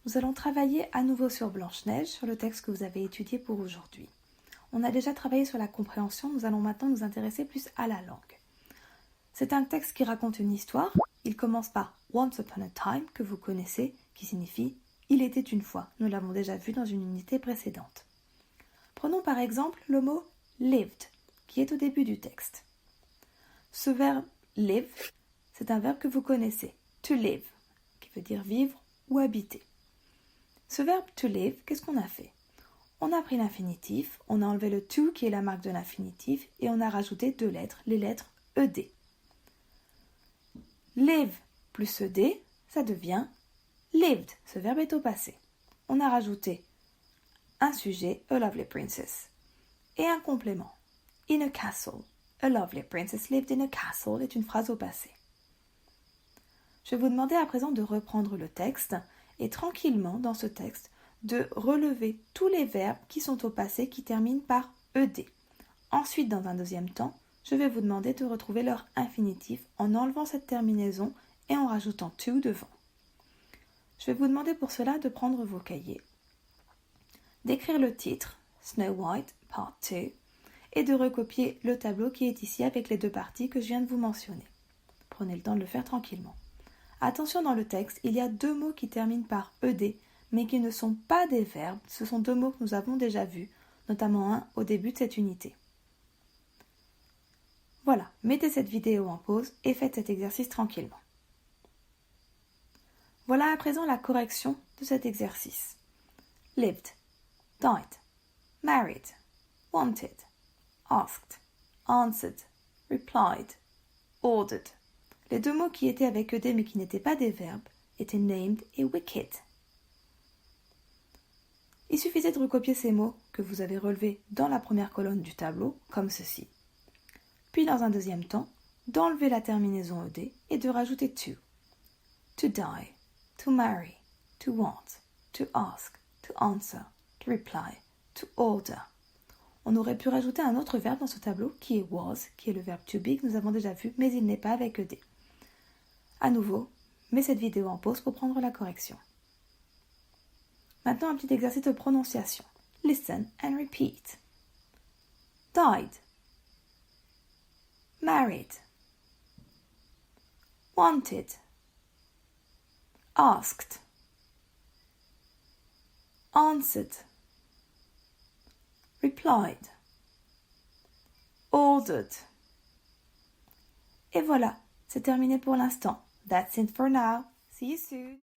Nous allons travailler à nouveau sur Blanche-Neige, sur le texte que vous avez étudié pour aujourd'hui. On a déjà travaillé sur la compréhension, nous allons maintenant nous intéresser plus à la langue. C'est un texte qui raconte une histoire. Il commence par Once upon a time, que vous connaissez, qui signifie Il était une fois. Nous l'avons déjà vu dans une unité précédente. Prenons par exemple le mot lived, qui est au début du texte. Ce verbe live, c'est un verbe que vous connaissez, to live, qui veut dire vivre ou habiter. Ce verbe to live, qu'est-ce qu'on a fait? On a pris l'infinitif, on a enlevé le to qui est la marque de l'infinitif et on a rajouté deux lettres, les lettres ed. Live plus ed, ça devient lived. Ce verbe est au passé. On a rajouté un sujet, a lovely princess, et un complément, in a castle. A lovely princess lived in a castle est une phrase au passé. Je vais vous demander à présent de reprendre le texte et tranquillement dans ce texte de relever tous les verbes qui sont au passé qui terminent par ed. Ensuite, dans un deuxième temps, je vais vous demander de retrouver leur infinitif en enlevant cette terminaison et en rajoutant to devant. Je vais vous demander pour cela de prendre vos cahiers, d'écrire le titre Snow White Part 2 et de recopier le tableau qui est ici avec les deux parties que je viens de vous mentionner. Prenez le temps de le faire tranquillement. Attention, dans le texte, il y a deux mots qui terminent par ed, mais qui ne sont pas des verbes. Ce sont deux mots que nous avons déjà vus, notamment un au début de cette unité. Voilà, mettez cette vidéo en pause et faites cet exercice tranquillement. Voilà à présent la correction de cet exercice. Lived, died, married, wanted, asked, answered, replied, ordered. Les deux mots qui étaient avec ed mais qui n'étaient pas des verbes étaient named et wicked. Il suffisait de recopier ces mots que vous avez relevés dans la première colonne du tableau, comme ceci. Puis dans un deuxième temps, d'enlever la terminaison ed et de rajouter to. To die, to marry, to want, to ask, to answer, to reply, to order. On aurait pu rajouter un autre verbe dans ce tableau qui est was, qui est le verbe to be que nous avons déjà vu, mais il n'est pas avec ed. À nouveau, mets cette vidéo en pause pour prendre la correction. Maintenant, un petit exercice de prononciation. Listen and repeat. Died. Married. Wanted. Asked. Answered. Replied. Ordered. Et voilà, c'est terminé pour l'instant. That's it for now. See you soon.